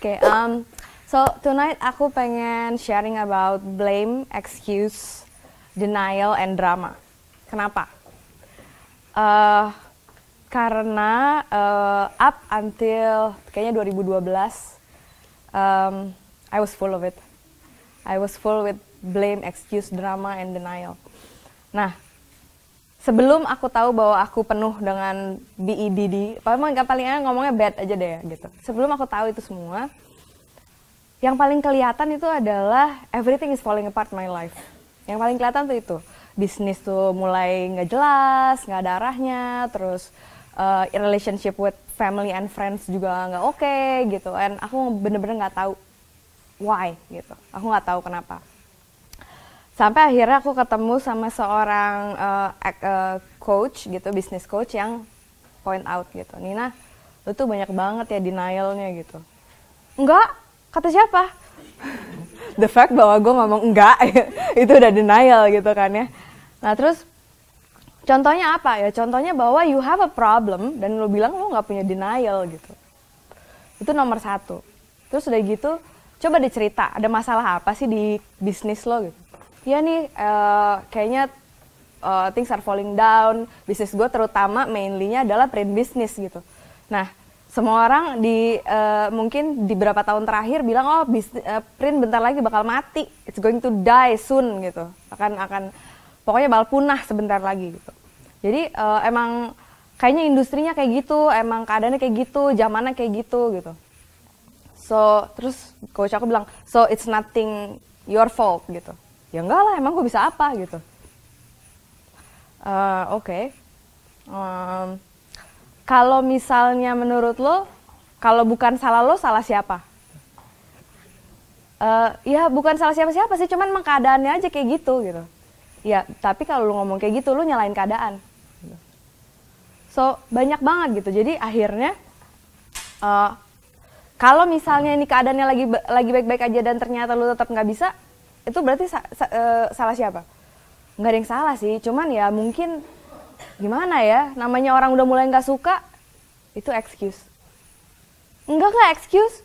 Okay, so tonight aku pengen sharing about blame, excuse, denial, and drama. Kenapa? Karena up until kayaknya 2012, I was full of it. I was full with blame, excuse, drama, and denial. Nah, sebelum aku tahu bahwa aku penuh dengan BEDD, paling ngomongnya bad aja deh gitu. Sebelum aku tahu itu semua, yang paling kelihatan itu adalah everything is falling apart my life. Yang paling kelihatan tuh itu, bisnis tuh mulai nggak jelas, nggak ada arahnya, terus relationship with family and friends juga nggak oke gitu. And aku bener-bener nggak tahu why gitu. Aku nggak tahu kenapa. Sampai akhirnya aku ketemu sama seorang coach gitu, business coach yang point out gitu. Nina, lu tuh banyak banget ya denialnya gitu. Enggak. Kata siapa? The fact bahwa gue ngomong enggak, itu udah denial gitu kan ya. Nah terus, contohnya apa ya? Contohnya bahwa you have a problem, dan lo bilang lo gak punya denial gitu. Itu nomor satu. Terus udah gitu, coba dicerita, ada masalah apa sih di bisnis lo gitu. Ya nih, kayaknya things are falling down, bisnis gue terutama mainly-nya adalah print business gitu. Nah, semua orang mungkin di beberapa tahun terakhir bilang print bentar lagi bakal mati, it's going to die soon gitu, pokoknya bakal punah sebentar lagi gitu. Jadi emang kayaknya industrinya kayak gitu, emang keadaannya kayak gitu, zamannya kayak gitu gitu. So terus coach aku bilang, so it's nothing your fault gitu. Ya enggak lah, emang gue bisa apa gitu. Oke. Kalau misalnya menurut lo, kalau bukan salah lo, salah siapa? Ya bukan salah siapa-siapa sih, cuman emang keadaannya aja kayak gitu. Ya, tapi kalau lo ngomong kayak gitu, lo nyalain keadaan. So, banyak banget gitu. Jadi akhirnya, kalau misalnya ini keadaannya lagi baik-baik aja dan ternyata lo tetap nggak bisa, itu berarti salah siapa? Nggak ada yang salah sih, cuman ya mungkin gimana ya, namanya orang udah mulai nggak suka, itu excuse. Enggak excuse,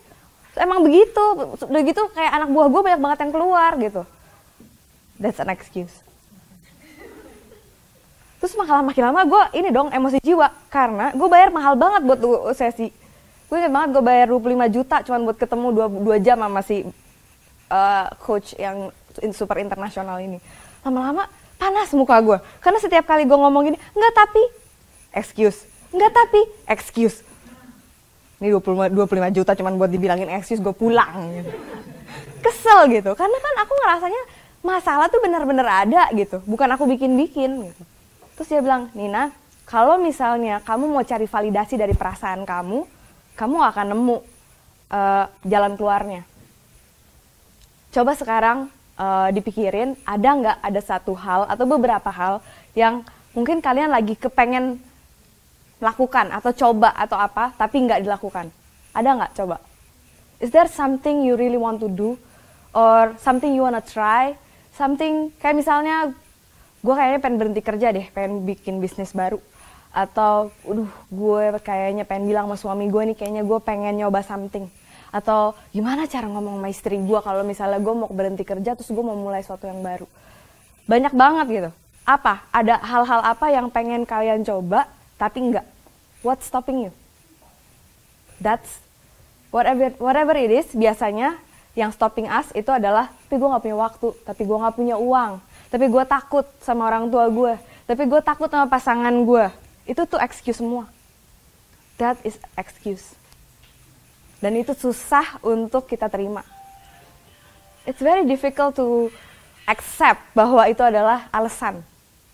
emang begitu. Udah gitu kayak anak buah gue banyak banget yang keluar gitu. That's an excuse. Terus makin lama gue ini dong emosi jiwa, karena gue bayar mahal banget buat sesi. Gue inget banget gue bayar 25 juta cuman buat ketemu 2 jam sama si coach yang super internasional ini. Lama-lama panas muka gue, karena setiap kali gue ngomong gini, enggak tapi, excuse. Enggak tapi, excuse. Ini 25 juta cuman buat dibilangin excuse, gue pulang. Gitu. Kesel gitu, karena kan aku ngerasanya masalah tuh benar-benar ada gitu, bukan aku bikin-bikin gitu. Terus dia bilang, Nina, kalau misalnya kamu mau cari validasi dari perasaan kamu gak akan nemu jalan keluarnya. Coba sekarang dipikirin, ada satu hal atau beberapa hal yang mungkin kalian lagi kepengen lakukan atau coba atau apa, tapi nggak dilakukan. Ada nggak? Coba. Is there something you really want to do? Or something you wanna try? Something, kayak misalnya, gue kayaknya pengen berhenti kerja deh, pengen bikin bisnis baru. Atau, gue kayaknya pengen bilang sama suami gue nih, kayaknya gue pengen nyoba something. Atau gimana cara ngomong sama istri gue kalau misalnya gue mau berhenti kerja terus gue mau mulai sesuatu yang baru. Banyak banget gitu. Apa? Ada hal-hal apa yang pengen kalian coba tapi enggak? What's stopping you? That's whatever it is, biasanya yang stopping us itu adalah, tapi gue gak punya waktu, tapi gue gak punya uang, tapi gue takut sama orang tua gue, tapi gue takut sama pasangan gue. Itu tuh excuse semua. That is excuse. Dan itu susah untuk kita terima. It's very difficult to accept bahwa itu adalah alasan.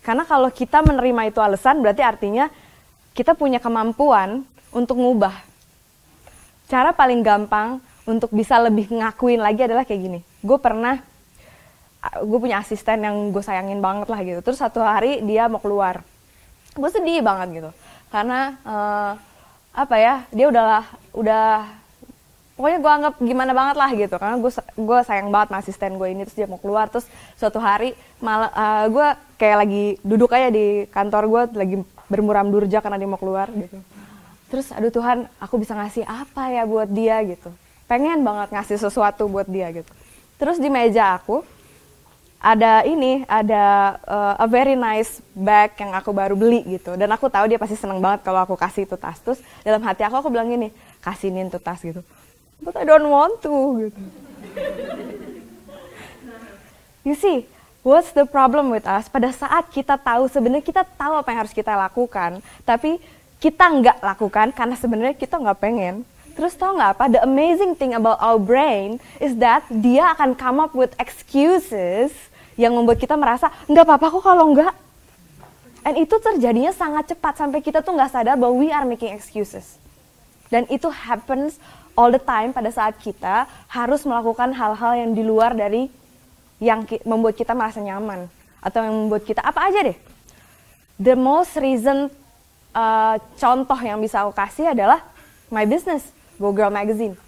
Karena kalau kita menerima itu alasan, berarti artinya kita punya kemampuan untuk ngubah. Cara paling gampang untuk bisa lebih ngakuin lagi adalah kayak gini. Gue punya asisten yang gue sayangin banget lah gitu. Terus satu hari dia mau keluar. Gue sedih banget gitu. Karena dia udah pokoknya gue anggap gimana banget lah gitu, karena gue sayang banget sama asisten gue ini. Terus dia mau keluar, terus suatu hari gue kayak lagi duduk aja di kantor gue, lagi bermuram durja karena dia mau keluar gitu. Terus aduh Tuhan, aku bisa ngasih apa ya buat dia gitu. pengen banget ngasih sesuatu buat dia gitu. Terus di meja aku ada a very nice bag yang aku baru beli gitu. Dan aku tahu dia pasti seneng banget kalau aku kasih itu tas. Terus dalam hati aku bilang gini, kasihin tuh tas gitu. But I don't want to gitu. You see, what's the problem with us? Pada saat kita tahu, sebenarnya kita tahu apa yang harus kita lakukan, tapi kita nggak lakukan karena sebenarnya kita nggak pengen. Terus tau nggak apa? The amazing thing about our brain is that dia akan come up with excuses yang membuat kita merasa nggak apa-apa kok kalau nggak. And itu terjadinya sangat cepat sampai kita tuh nggak sadar bahwa we are making excuses. Dan itu happens all the time pada saat kita harus melakukan hal-hal yang di luar dari yang membuat kita merasa nyaman atau yang membuat kita apa aja deh. The most recent contoh yang bisa aku kasih adalah my business, Go Girl Magazine.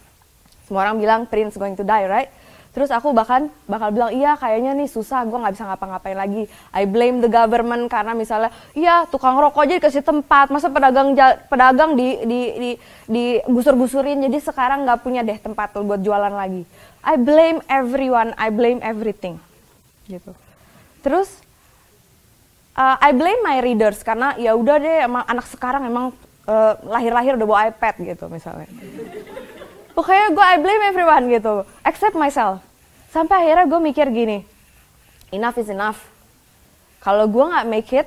Semua orang bilang Prince going to die, right? Terus aku bakal bilang, iya kayaknya nih susah, gue nggak bisa ngapa-ngapain lagi. I blame the government karena misalnya, iya tukang rokok aja dikasih tempat, masa pedagang di gusur-gusurin, jadi sekarang nggak punya deh tempat tuh buat jualan lagi. I blame everyone, I blame everything, gitu. Terus I blame my readers karena ya udah deh, emang anak sekarang emang lahir-lahir udah bawa iPad gitu misalnya. Pokoknya gue I blame everyone gitu, except myself. Sampai akhirnya gue mikir gini, enough is enough. Kalau gue nggak make it,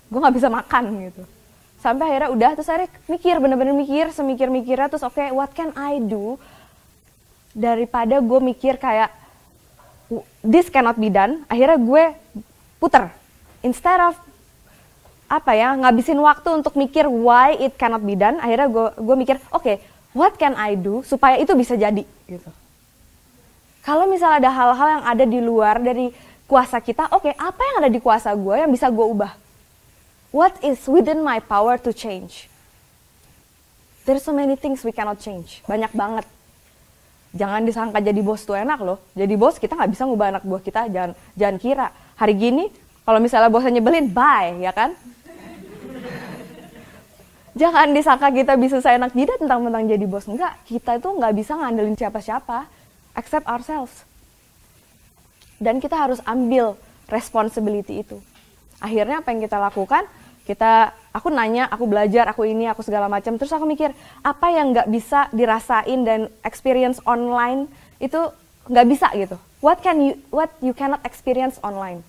gue nggak bisa makan gitu. Sampai akhirnya udah, terus akhirnya mikir, bener-bener mikir, semikir-mikirnya, terus oke, what can I do? Daripada gue mikir kayak, this cannot be done, akhirnya gue puter. Instead of, ngabisin waktu untuk mikir why it cannot be done, akhirnya gue mikir, oke, what can I do supaya itu bisa jadi gitu. Kalau misalnya ada hal-hal yang ada di luar dari kuasa kita, oke, apa yang ada di kuasa gue yang bisa gue ubah? What is within my power to change? There's so many things we cannot change. Banyak banget. Jangan disangka jadi bos tuh enak loh. Jadi bos kita nggak bisa ngubah anak buah kita. Jangan kira. Hari gini kalau misalnya bosnya nyebelin, bye, ya kan? Jangan disangka kita bisa seenak jidat tentang jadi bos. Enggak, kita itu nggak bisa ngandelin siapa-siapa, except ourselves. Dan kita harus ambil responsibility itu. Akhirnya apa yang kita lakukan, aku nanya, aku belajar, aku ini, aku segala macam. Terus aku mikir, apa yang nggak bisa dirasain dan experience online itu nggak bisa gitu. What you cannot experience online.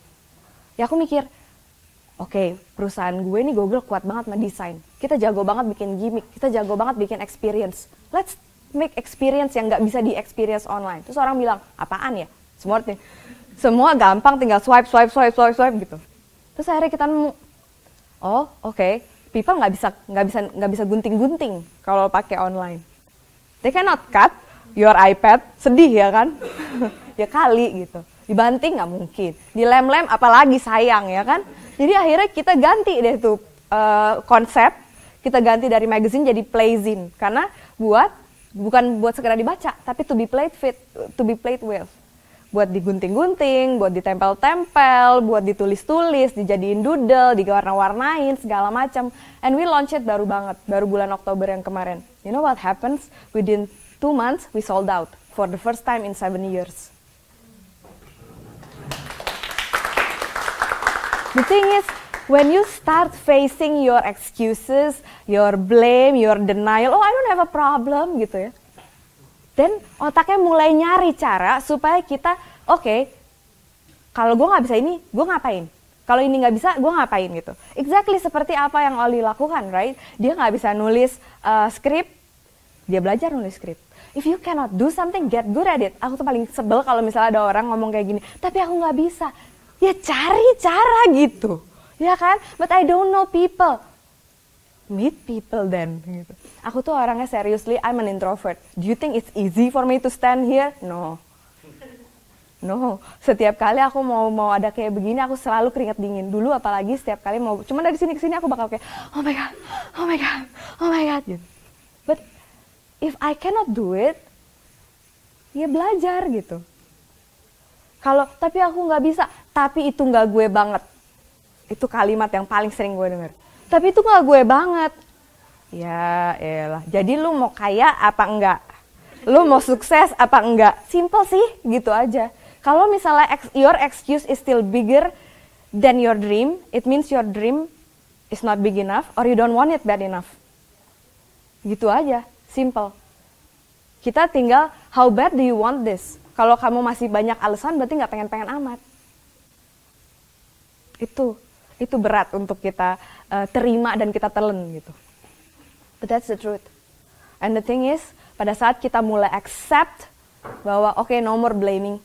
Ya aku mikir, oke, perusahaan gue nih Google kuat banget sama desain. Kita jago banget bikin gimmick, kita jago banget bikin experience. Let's make experience yang nggak bisa di-experience online. Terus orang bilang, apaan ya? Semua gampang, tinggal swipe gitu. Terus akhirnya kita nemu, oh oke, people nggak bisa gunting-gunting kalau pakai online. They cannot cut your iPad, sedih ya kan? Ya kali gitu. Dibanting nggak mungkin, dilem-lem apalagi sayang ya kan? Jadi akhirnya kita ganti deh tuh konsep, kita ganti dari magazine jadi playzine. Karena bukan buat sekedar dibaca, tapi to be played with. Buat digunting-gunting, buat ditempel-tempel, buat ditulis-tulis, dijadiin doodle, diwarna-warnain, segala macam. And we launch it baru bulan Oktober yang kemarin. You know what happens? Within 2 months, we sold out for the first time in 7 years. The thing is, when you start facing your excuses, your blame, your denial, oh I don't have a problem gitu ya. Dan otaknya mulai nyari cara supaya kita, oke, kalau gue nggak bisa ini, gue ngapain? Kalau ini nggak bisa, gue ngapain gitu. Exactly seperti apa yang Oli lakukan, right? Dia nggak bisa nulis skrip, dia belajar nulis skrip. If you cannot do something, get good at it. Aku tuh paling sebel kalau misalnya ada orang ngomong kayak gini, tapi aku nggak bisa. Ya cari cara gitu, ya kan? But I don't know people. Meet people then. Gitu. Aku tuh orangnya seriously, I'm an introvert. Do you think it's easy for me to stand here? No. Setiap kali aku mau ada kayak begini, aku selalu keringat dingin. Dulu apalagi setiap kali mau, cuma dari sini ke sini aku bakal kayak, oh my god. Gitu. But if I cannot do it, ya belajar gitu. Tapi aku nggak bisa, tapi itu nggak gue banget. Itu kalimat yang paling sering gue denger. Tapi itu nggak gue banget. Ya elah, jadi lu mau kaya apa enggak? Lu mau sukses apa enggak? Simple sih, gitu aja. Kalau misalnya your excuse is still bigger than your dream, it means your dream is not big enough or you don't want it bad enough. Gitu aja, simple. Kita tinggal, how bad do you want this? Kalau kamu masih banyak alasan, berarti nggak pengen-pengen amat. Itu berat untuk kita terima dan kita telan gitu. But that's the truth. And the thing is, pada saat kita mulai accept bahwa okay, no more blaming,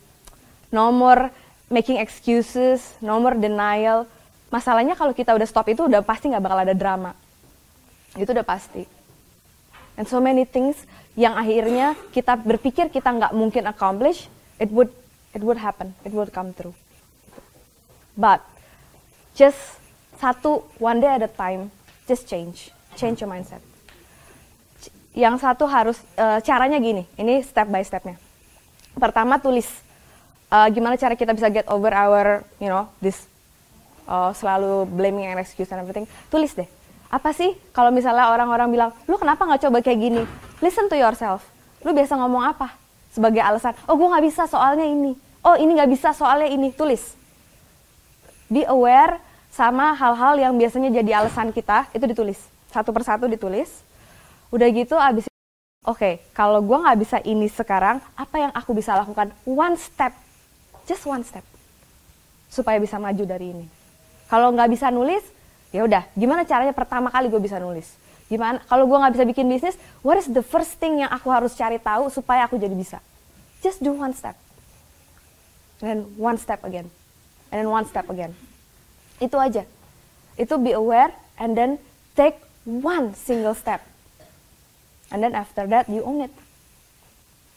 no more making excuses, no more denial. Masalahnya kalau kita udah stop itu udah pasti nggak bakal ada drama. Itu udah pasti. And so many things yang akhirnya kita berpikir kita nggak mungkin accomplish, it would happen, it would come true. But just one day at a time, just change your mindset. Yang satu harus caranya gini, ini step by stepnya. Pertama tulis gimana cara kita bisa get over our this selalu blaming and excuse and everything. Tulis deh. Apa sih kalau misalnya orang-orang bilang, lu kenapa nggak coba kayak gini? Listen to yourself. Lu biasa ngomong apa sebagai alasan? Oh, gue nggak bisa soalnya ini. Oh, ini nggak bisa soalnya ini. Tulis. Be aware sama hal-hal yang biasanya jadi alasan kita, itu ditulis. Satu persatu ditulis. Udah gitu abis itu, oke, kalau gue nggak bisa ini sekarang, apa yang aku bisa lakukan? One step. Just one step. Supaya bisa maju dari ini. Kalau nggak bisa nulis, ya udah, gimana caranya pertama kali gue bisa nulis? Gimana kalau gue nggak bisa bikin bisnis, what is the first thing yang aku harus cari tahu supaya aku jadi bisa? Just do one step. And then one step again. And then one step again. Itu aja. Itu be aware and then take one single step. And then after that you own it.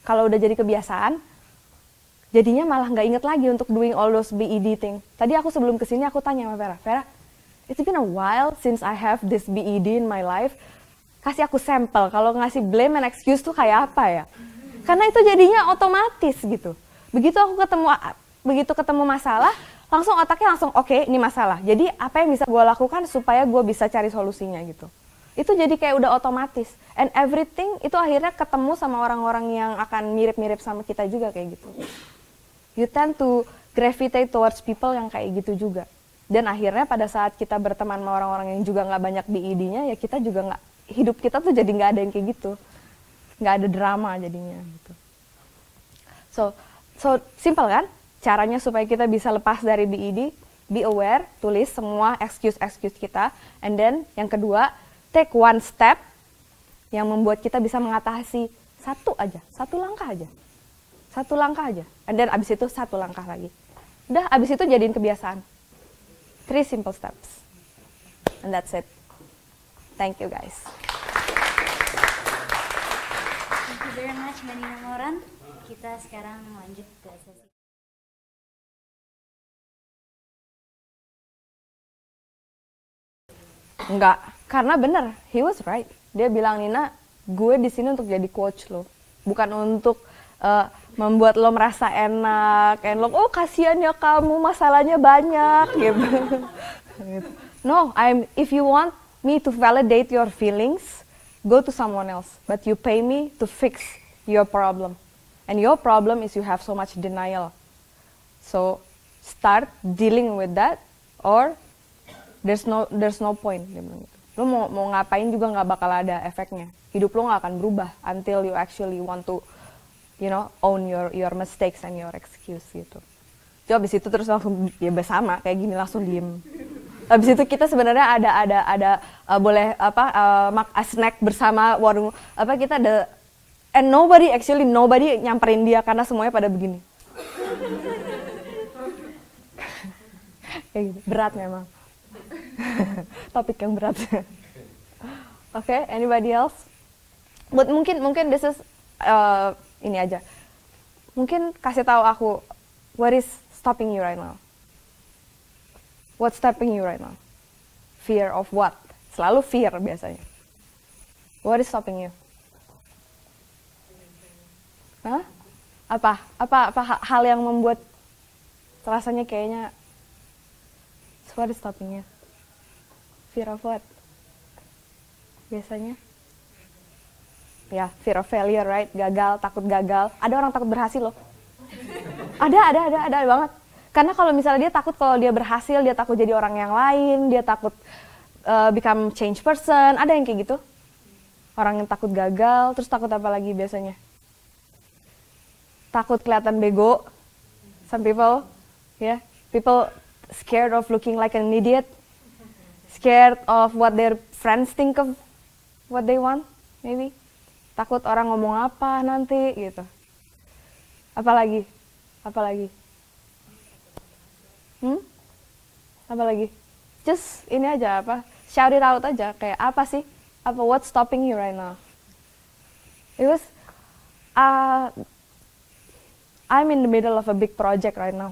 Kalau udah jadi kebiasaan, jadinya malah nggak inget lagi untuk doing all those BED thing. Tadi aku sebelum kesini aku tanya sama Vera, it's been a while since I have this BED in my life. Kasih aku sampel, kalau ngasih blame and excuse tuh kayak apa ya? Karena itu jadinya otomatis gitu. Begitu ketemu masalah, langsung otaknya langsung oke, ini masalah. Jadi apa yang bisa gue lakukan supaya gue bisa cari solusinya gitu. Itu jadi kayak udah otomatis. And everything itu akhirnya ketemu sama orang-orang yang akan mirip-mirip sama kita juga kayak gitu. You tend to gravitate towards people yang kayak gitu juga. Dan akhirnya pada saat kita berteman sama orang-orang yang juga nggak banyak BED-nya, ya kita juga nggak, hidup kita tuh jadi nggak ada yang kayak gitu. Nggak ada drama jadinya gitu. So simple kan? Caranya supaya kita bisa lepas dari BED, be aware, tulis semua excuse kita. And then yang kedua, take one step yang membuat kita bisa mengatasi satu langkah aja. And then abis itu satu langkah lagi. Udah, abis itu jadiin kebiasaan. 3 simple steps. And that's it. Thank you guys. Thank you very much Mbak Nina Moran. Kita sekarang lanjut ke sesi. Enggak, karena bener, he was right. Dia bilang, Nina, gue di sini untuk jadi coach lo, bukan untuk membuat lo merasa enak, and lo, oh kasihan ya kamu, masalahnya banyak, gitu. No, if you want me to validate your feelings, go to someone else, but you pay me to fix your problem, and your problem is you have so much denial. So start dealing with that, or there's no point. Lo mau ngapain juga nggak bakal ada efeknya. Hidup lo nggak akan berubah until you actually want to, own your mistakes and your excuse gitu. Jadi abis itu terus langsung ya bersama kayak gini langsung diem. Abis itu kita sebenarnya ada boleh snack bersama warung kita ada, and nobody nyamperin dia karena semuanya pada begini. Kayak gitu. Berat memang. Topik yang berat. Okay, anybody else? But mungkin this is ini aja. Mungkin kasih tahu aku, what is stopping you right now? What's stopping you right now? Fear of what? Selalu fear biasanya. What is stopping you? Hah? Apa hal yang membuat rasanya kayaknya, what is stopping you? Fear of what? Biasanya? Ya, fear of failure, right? Gagal, takut gagal. Ada orang takut berhasil loh. Ada banget. Karena kalau misalnya dia takut kalau dia berhasil, dia takut jadi orang yang lain, dia takut become change person. Ada yang kayak gitu. Orang yang takut gagal, terus takut apa lagi biasanya? Takut kelihatan bego. Some people, yeah, people scared of looking like an idiot. Scared of what their friends think of what they want, maybe. Takut orang ngomong apa nanti, gitu. Apalagi? Apalagi? Just ini aja apa? Shout it out aja, kayak apa sih? What's stopping you right now? It was, I'm in the middle of a big project right now.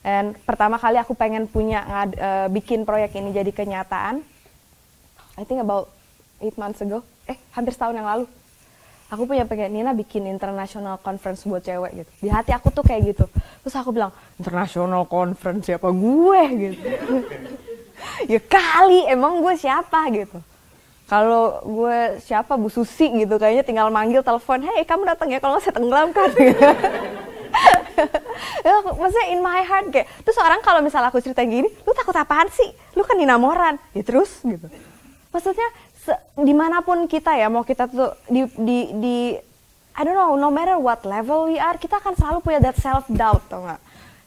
And pertama kali aku pengen bikin proyek ini jadi kenyataan. I think about 8 months ago. Hampir setahun yang lalu. Aku pengen Nina bikin international conference buat cewek gitu. Di hati aku tuh kayak gitu. Terus aku bilang, international conference siapa gue gitu. Ya kali, emang gue siapa gitu. Kalau gue siapa, Bu Susi gitu, kayaknya tinggal manggil telepon, hey kamu datang ya, kalau nggak saya tenggelam kan. Ya, maksudnya in my heart kayak, terus orang kalau misalnya aku cerita gini, lu takut apaan sih? Lu kan Nina Moran, ya terus gitu. Maksudnya dimanapun kita ya, mau kita tuh di I don't know, no matter what level we are, kita akan selalu punya that self doubt, tau nggak?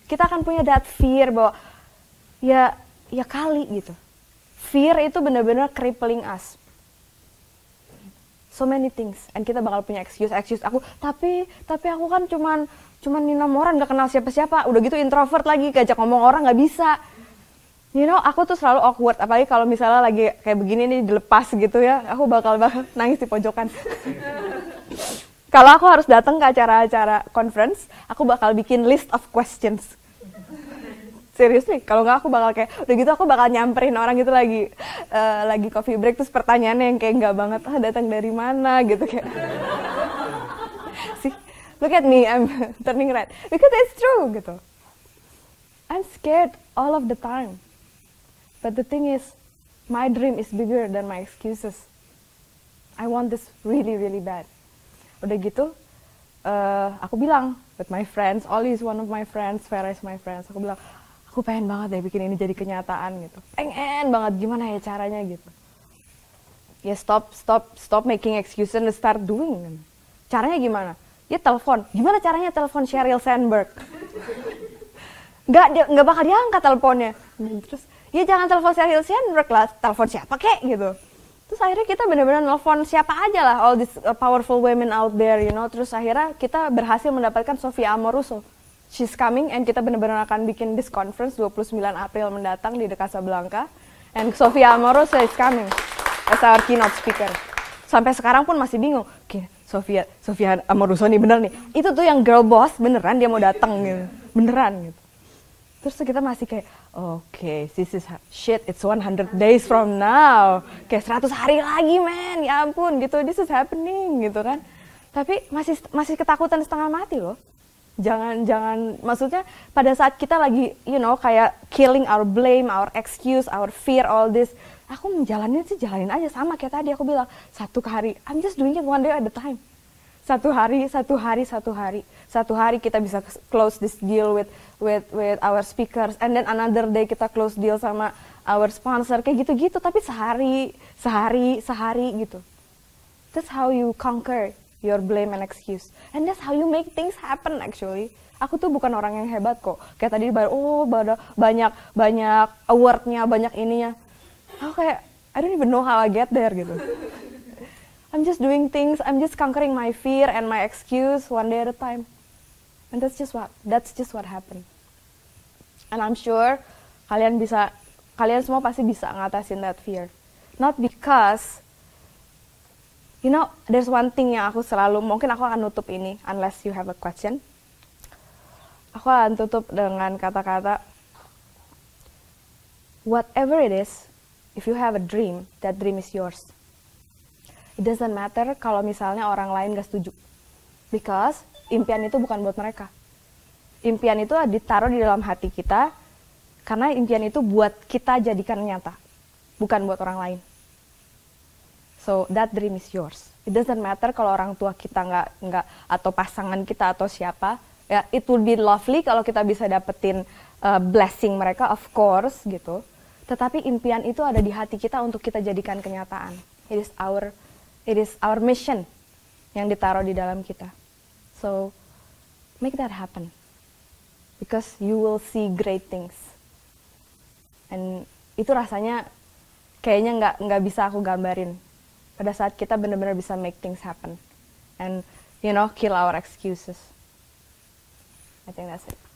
Kita akan punya that fear bahwa ya kali gitu. Fear itu benar-benar crippling us. So many things, and kita bakal punya excuse aku, tapi aku kan cuman Nina Moran, gak kenal siapa-siapa, udah gitu introvert lagi, ngajak ngomong orang gak bisa. You know, aku tuh selalu awkward, apalagi kalau misalnya lagi kayak begini nih dilepas gitu ya, aku bakal nangis di pojokan. Kalau aku harus datang ke acara-acara conference, aku bakal bikin list of questions. Seriously, kalau nggak aku bakal kayak, udah gitu aku bakal nyamperin orang gitu lagi coffee break, terus pertanyaannya yang kayak nggak banget, datang dari mana gitu kayak. See, look at me, I'm turning red, because it's true gitu. I'm scared all of the time, but the thing is, my dream is bigger than my excuses. I want this really really bad. Udah gitu, aku bilang with my friends, Oli is one of my friends, Vera is my friends, aku bilang, aku pengen banget deh bikin ini jadi kenyataan gitu. Pengen banget, gimana ya caranya gitu. Ya stop making excuses and start doing. Caranya gimana? Ya telepon. Gimana caranya telepon Sheryl Sandberg? Nggak bakal diangkat teleponnya. Terus, ya jangan telepon Sheryl Sandberg lah, telepon siapa kek gitu. Terus akhirnya kita benar-benar nelfon siapa aja lah, all these powerful women out there, you know. Terus akhirnya kita berhasil mendapatkan Sophia Amoruso. She's coming, and kita benar-benar akan bikin this conference 29 April mendatang di The Casablanca. And Sophia Amoruso is coming as our keynote speaker. Sampai sekarang pun masih bingung. Okay, Sophia Amoruso nih bener nih. Itu tuh yang girl boss beneran dia mau datang gitu. Beneran gitu. Terus kita masih kayak, okay, this is shit, it's 100 days from now. Kayak 100 hari lagi, man. Ya ampun gitu, this is happening gitu kan. Tapi masih ketakutan setengah mati loh. Jangan, maksudnya pada saat kita lagi, you know, kayak killing our blame, our excuse, our fear, all this, aku jalanin aja sama kayak tadi aku bilang, satu hari, I'm just doing it one day at a time. Satu hari kita bisa close this deal with our speakers, and then another day kita close deal sama our sponsor, kayak gitu-gitu, tapi sehari gitu. That's how you conquer your blame and excuse. And that's how you make things happen actually. Aku tuh bukan orang yang hebat kok. Kayak tadi banyak awardnya, banyak ininya. Aku kayak, I don't even know how I get there gitu. I'm just doing things, I'm just conquering my fear and my excuse one day at a time. And that's just what happened. And I'm sure kalian semua pasti bisa ngatasin that fear. Not because, you know, there's one thing yang aku selalu, mungkin aku akan nutup ini, unless you have a question. Aku akan tutup dengan kata-kata, whatever it is, if you have a dream, that dream is yours. It doesn't matter kalau misalnya orang lain gak setuju. Because impian itu bukan buat mereka. Impian itu ditaruh di dalam hati kita, karena impian itu buat kita jadikan nyata, bukan buat orang lain. So that dream is yours. It doesn't matter kalau orang tua kita nggak atau pasangan kita atau siapa. Ya, it would be lovely kalau kita bisa dapetin blessing mereka, of course gitu. Tetapi impian itu ada di hati kita untuk kita jadikan kenyataan. It is our mission yang ditaruh di dalam kita. So make that happen, because you will see great things. And itu rasanya kayaknya nggak bisa aku gambarin. Pada saat kita benar-benar bisa make things happen, and kill our excuses. I think that's it.